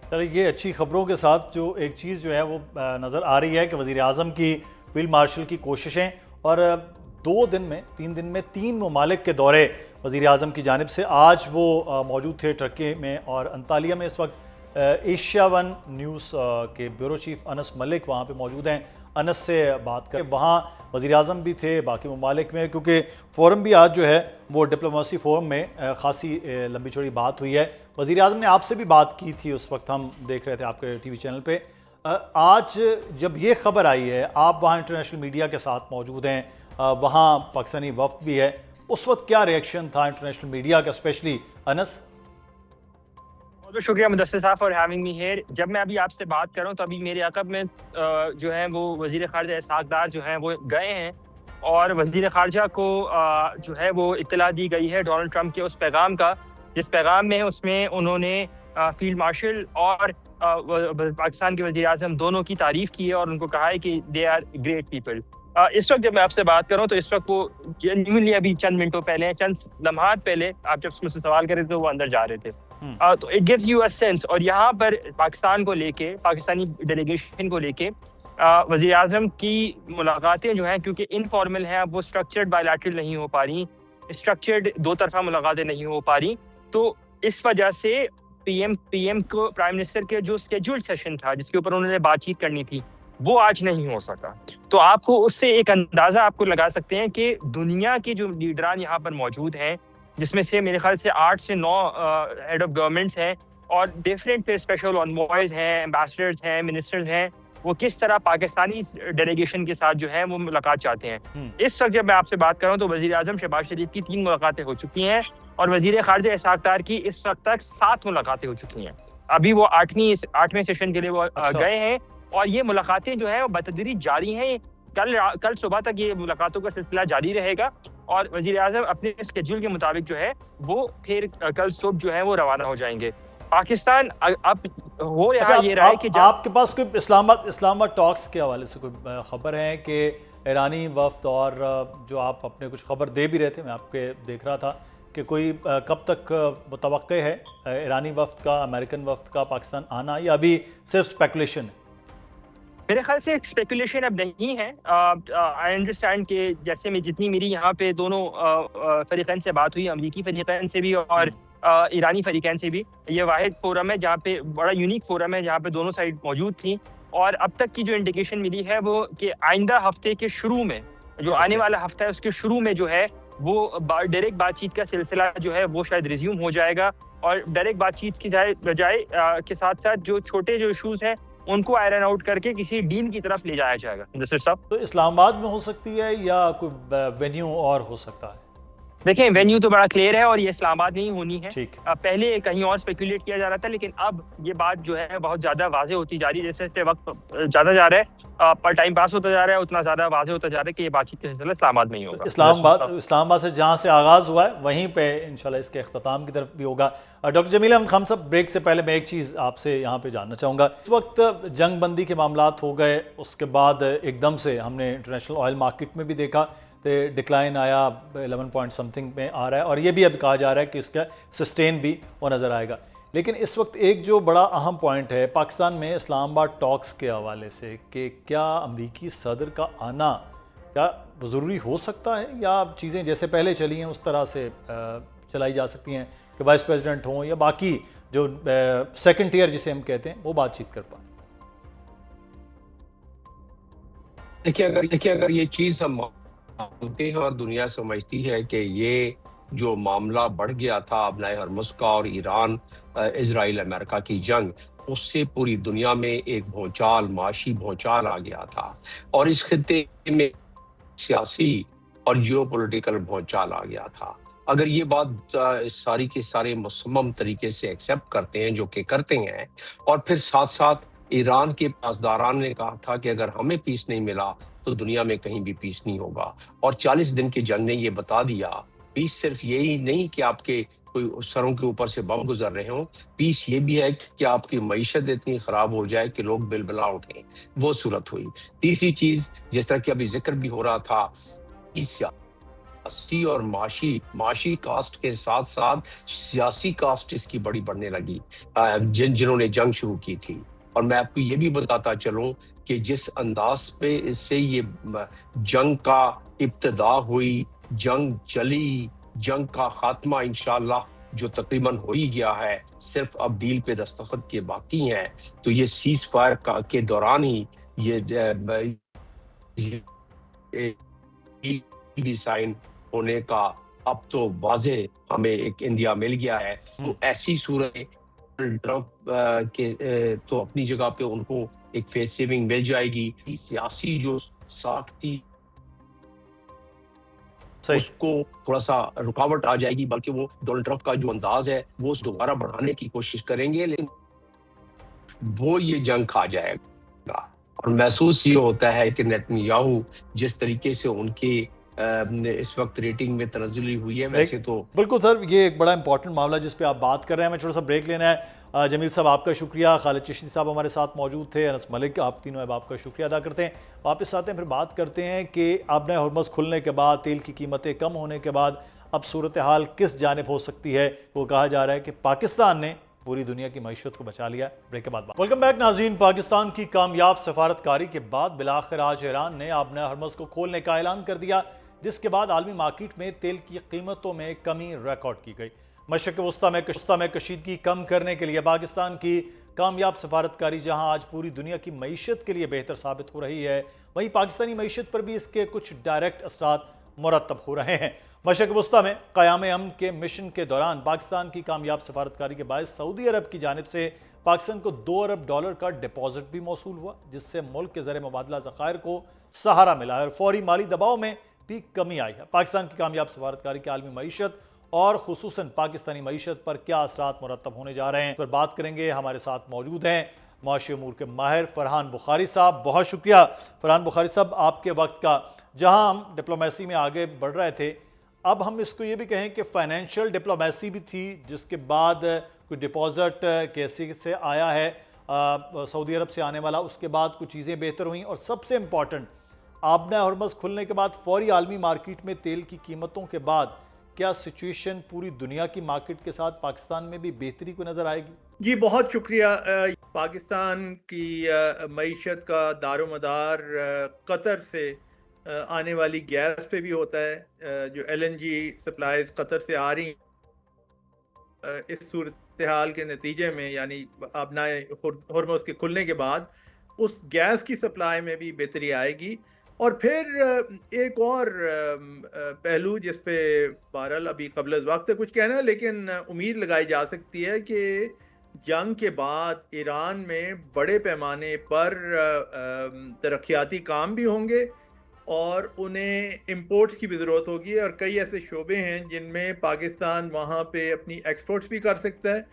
चलिए, ये अच्छी खबरों के साथ जो एक चीज़ जो है वो नज़र आ रही है कि वज़ीर-ए-आज़म की फील्ड मार्शल की कोशिशें और 3 दिन में 3 ममालिक के दौरे वज़ीर-ए-आज़म की जानिब से आज वो मौजूद थे टर्की में और अंतालिया में। इस वक्त एशिया वन न्यूज़ के ब्यूरो चीफ अनस मलिक वहाँ पे मौजूद हैं। अनस से बात करें, वहाँ वज़ीर-ए-आज़म भी थे, बाकी ममालिक में, क्योंकि फ़ोरम भी आज जो है वो डिप्लोमेसी फ़ोरम में ख़ासी लंबी चौड़ी बात हुई है। वज़ीर-ए-आज़म ने आपसे भी बात की थी, उस वक्त हम देख रहे थे आपके टीवी चैनल पे। आज जब ये खबर आई है, आप वहाँ इंटरनेशनल मीडिया के साथ मौजूद हैं, वहाँ पाकिस्तानी वफ़द भी है, उस वक्त क्या रिएक्शन था इंटरनेशनल मीडिया का, स्पेशली अनस? बहुत शुक्रिया मुदस्सिर साहब फॉर हैविंग मी हियर। जब मैं अभी आपसे बात कर रहा हूँ तो अभी मेरे अक़ब में जो है वो वज़ीर ख़ारिजा इसहाक़ डार जो हैं वो गए हैं और वज़ीर ख़ारिजा को जो है वो इत्तला दी गई है डोनाल्ड ट्रंप के उस पैगाम का, जिस पैगाम में उसमें उन्होंने फील्ड मार्शल और पाकिस्तान के वज़ीर-ए-आज़म दोनों की तारीफ़ की है और उनको कहा है कि दे आर ग्रेट पीपल। इस वक्त जब मैं आपसे बात कर रहा हूँ तो इस वक्त वो जेन्युइनली अभी चंद मिनटों पहले, चंद लम्हात पहले, आप जब मुझसे सवाल कर रहे थे तो वो अंदर जा रहे थे। तो it gives you a sense. और यहाँ पर पाकिस्तान को लेके, पाकिस्तानी डेलीगेशन को लेके वज़ीर-ए-आज़म की मुलाकातें जो हैं, क्योंकि इनफॉर्मल हैं, अब वो स्ट्रक्चर्ड बायलैटरल नहीं हो पा रही, स्ट्रक्चर्ड दो तरफा मुलाकातें नहीं हो पा रही, तो इस वजह से पीएम को, प्राइम मिनिस्टर के जो स्केड्यूल्ड सेशन था जिसके ऊपर उन्होंने बातचीत करनी थी, वो आज नहीं हो सका। तो आपको उससे एक अंदाज़ा आपको लगा सकते हैं कि दुनिया के जो लीडरान यहाँ पर मौजूद हैं, जिसमें से मेरे ख्याल से 8 से 9 हेड ऑफ गवर्नमेंट्स हैं और डिफरेंट स्पेशल एनवॉयज हैं, एम्बेसडर्स हैं, मिनिस्टर्स हैं, वो किस तरह पाकिस्तानी डेलीगेशन के साथ जो है वो मुलाकात चाहते हैं। इस वक्त जब मैं आपसे बात कर रहा हूँ तो वज़ीर-ए-आज़म शहबाज शरीफ की 3 मुलाकातें हो चुकी हैं और वज़ीर ख़ारिजा इसहाक़ डार की इस वक्त तक 7 मुलाकातें हो चुकी हैं। अभी वो 8वें सेशन के लिए वो गए हैं और ये मुलाकातें जो है वो बतदरीज जारी हैं। कल सुबह तक ये मुलाकातों का सिलसिला जारी रहेगा और वज़ीर-ए-आज़म अपने स्केड्यूल के मुताबिक जो है वो फिर कल सुबह जो है वो रवाना हो जाएंगे। पाकिस्तान अब हो अच्छा, ये रहा है कि आपके पास कोई इस्लामाबाद टॉक्स के हवाले से कोई खबर है कि ईरानी वफ़द, और जो आप अपने कुछ खबर दे भी रहे थे, मैं आपके देख रहा था कि कोई कब तक मुतवक्के है ईरानी वफ़द का, अमेरिकन वफ़द का पाकिस्तान आना, या अभी सिर्फ स्पेकुलेशन है? मेरे ख्याल से स्पेकुलेशन अब नहीं है। आई अंडरस्टैंड कि जैसे मैं, जितनी मेरी यहाँ पे दोनों फरीक़ैन से बात हुई, अमरीकी फरीक़ैन से भी और ईरानी फरीक़ैन से भी, ये वाहिद फोरम है जहाँ पे, बड़ा यूनिक फोरम है जहाँ पे दोनों साइड मौजूद थी और अब तक की जो इंडिकेशन मिली है वो कि आइंदा हफ्ते के शुरू में, जो आने वाला हफ्ता है उसके शुरू में जो है वो डायरेक्ट बातचीत का सिलसिला जो है वो शायद रिज्यूम हो जाएगा और डायरेक्ट बातचीत की बजाय के साथ साथ जो छोटे जो इशूज़ हैं उनको आयरन आउट करके किसी डील की तरफ ले जाया जाएगा। नसीर साहब, तो इस्लामाबाद में हो सकती है या कोई वेन्यू और हो सकता है? देखें, वेन्यू तो बड़ा क्लियर है और ये इस्लामाबाद में ही होनी है। ठीक। पहले कहीं और स्पेकुलेट किया जा रहा था, लेकिन अब ये बात जो है बहुत ज़्यादा वाज़े होती जा रही है। जैसे वक्त ज़्यादा जा रहा है, पर टाइम पास होता जा रहा है, उतना ज़्यादा वाज़े होता जा रहा है कि ये बातचीत का सिलसिला इस्लामाबाद में ही होगा। इस्लामाबाद से जहाँ से आगाज़ हुआ है वहीं पे इंशाल्लाह इसके अख्ताम की तरफ भी होगा। डॉक्टर जमील अहमद खान साहब, ब्रेक से पहले मैं एक चीज़ आपसे यहाँ पे जानना चाहूँगा। इस वक्त जंग बंदी के मामलात हो गए, उसके बाद एकदम से हमने इंटरनेशनल ऑयल मार्केट में भी देखा डिक्लाइन आया, 11 पॉइंट समथिंग में आ रहा है और ये भी अब कहा जा रहा है कि इसका सस्टेन भी वो नज़र आएगा। लेकिन इस वक्त एक जो बड़ा अहम पॉइंट है पाकिस्तान में इस्लामाबाद टॉक्स के हवाले से, कि क्या अमरीकी सदर का आना क्या ज़रूरी हो सकता है या चीज़ें जैसे पहले चली हैं उस तरह से चलाई जा सकती हैं कि वाइस प्रेसिडेंट हों या बाकी जो सेकंड टियर जिसे हम कहते हैं वो बातचीत कर पाएँ? देखिए, अगर ये चीज़ हम मानते हैं और दुनिया समझती है कि ये जो मामला बढ़ गया था अपना हरमुज़ का और ईरान इजराइल अमेरिका की जंग, उससे पूरी दुनिया में एक भूचाल, माशी भूचाल आ गया था और इस खित्ते में सियासी और जियोपॉलिटिकल भूचाल आ गया था। अगर ये बात सारी के सारे मुसम्मम तरीके से एक्सेप्ट करते हैं, जो कि करते हैं, और फिर साथ साथ ईरान के पासदारान ने कहा था कि अगर हमें पीस नहीं मिला तो दुनिया में कहीं भी पीस नहीं होगा, और 40 दिन की जंग ने ये बता दिया, पीस सिर्फ यही नहीं कि आपके कोई सरों के ऊपर से बम गुजर रहे हों, पीस ये भी है कि आपकी मईशत इतनी खराब हो जाए कि लोग बिलबिला उठें, वो सूरत हुई। तीसरी चीज, जिस तरह की अभी जिक्र भी हो रहा था, सियासी और माशी कास्ट के साथ साथ सियासी कास्ट इसकी बड़ी बढ़ने लगी, जिन्होंने जंग शुरू की थी। और मैं आपको ये भी बताता चलूं कि जिस अंदाज पे इससे ये जंग का इब्तिदा हुई, जंग चली, जंग का खात्मा इंशाअल्लाह जो तकरीबन हो ही गया है, सिर्फ अब डील पे दस्तखत के बाकी हैं। तो ये सीज फायर के दौरान ही ये भी साइन होने का अब तो वाजे हमें एक इंडिया मिल गया है। तो ऐसी सूरत ट्रंप तो अपनी जगह पे उनको एक फेस सेविंग मिल जाएगी। सियासी जो साख थी उसको थोड़ा सा रुकावट आ जाएगी, बल्कि वो डोनाल्ड ट्रंप का जो अंदाज है वो दोबारा बढ़ाने की कोशिश करेंगे, लेकिन वो ये जंग खा जाएगा। और महसूस ये होता है कि नेतन्याहू जिस तरीके से उनके इस वक्त रेटिंग में तनज़्ज़ुली हुई है, वैसे तो बिल्कुल सर, ये एक बड़ा इंपॉर्टेंट मामला जिस पे आप बात कर रहे हैं। हमें छोटा सा ब्रेक लेना है। जमील साहब आपका शुक्रिया, खालिद चिश्ती साहब हमारे साथ मौजूद थे, अनस मलिक, आप तीनों अब आपका शुक्रिया अदा करते हैं। वापस आते हैं, फिर बात करते हैं कि अब नए हरमुज़ खुलने के बाद, तेल की कीमतें कम होने के बाद अब सूरत हाल किस जानिब हो सकती है। वो कहा जा रहा है कि पाकिस्तान ने पूरी दुनिया की मईशत को बचा लिया। ब्रेक के बाद वेलकम बैक नाज़रीन। पाकिस्तान की कामयाब सफारतकारी के बाद बिलाखिर आज ईरान ने अब नए हरमुज़ को खोलने का ऐलान कर दिया, जिसके बाद आलमी मार्केट में तेल की कीमतों में कमी रिकॉर्ड की गई। मशरक़ वस्ता में कशीदगी कम करने के लिए पाकिस्तान की कामयाब सफारतकारी जहां आज पूरी दुनिया की मईशत के लिए बेहतर साबित हो रही है, वहीं पाकिस्तानी मईशत पर भी इसके कुछ डायरेक्ट असरात मुरतब हो रहे हैं। मशरक़ वस्ता में क़याम अमन के मिशन के दौरान पाकिस्तान की कामयाब सफारतकारी के बायस सऊदी अरब की जानिब से पाकिस्तान को $2 अरब का डिपॉजिट भी मौसूल हुआ, जिससे मुल्क के ज़र मुबादला ज़खायर को सहारा मिला है और फौरी माली दबाव में भी कमी आई है। पाकिस्तान की कामयाब सफारतकारी की आलमी मईशत और खुसूसन पाकिस्तानी मईशत पर क्या असरात मुरतब होने जा रहे हैं, पर बात करेंगे। हमारे साथ मौजूद हैं माशी अमूर के माहिर फरहान बुखारी साहब। बहुत शुक्रिया फरहान बुखारी साहब आपके वक्त का। जहां हम डिप्लोमेसी में आगे बढ़ रहे थे, अब हम इसको ये भी कहें कि फाइनेंशियल डिप्लोमेसी भी थी, जिसके बाद कुछ डिपॉजिट कैसे से आया है सऊदी अरब से आने वाला, उसके बाद कुछ चीज़ें बेहतर हुई और सबसे इम्पॉर्टेंट आबना हरमुज़ खुलने के बाद फौरी आलमी मार्केट में तेल की कीमतों के बाद क्या सिचुएशन पूरी दुनिया की मार्केट के साथ पाकिस्तान में भी बेहतरी को नज़र आएगी? जी बहुत शुक्रिया। पाकिस्तान की मईशत का दारोमदार कतर से आने वाली गैस पे भी होता है। जो LNG सप्लाईज कतर से आ रही इस सूरत हाल के नतीजे में, यानी आबना हरमुज़ के खुलने के बाद उस गैस की सप्लाई में भी बेहतरी आएगी। और फिर एक और पहलू जिस पे बहरहाल अभी कबल वक्त कुछ कहना है, लेकिन उम्मीद लगाई जा सकती है कि जंग के बाद ईरान में बड़े पैमाने पर तरक्याती काम भी होंगे और उन्हें इंपोर्ट्स की भी ज़रूरत होगी। और कई ऐसे शोबे हैं जिनमें पाकिस्तान वहाँ पे अपनी एक्सपोर्ट्स भी कर सकता है।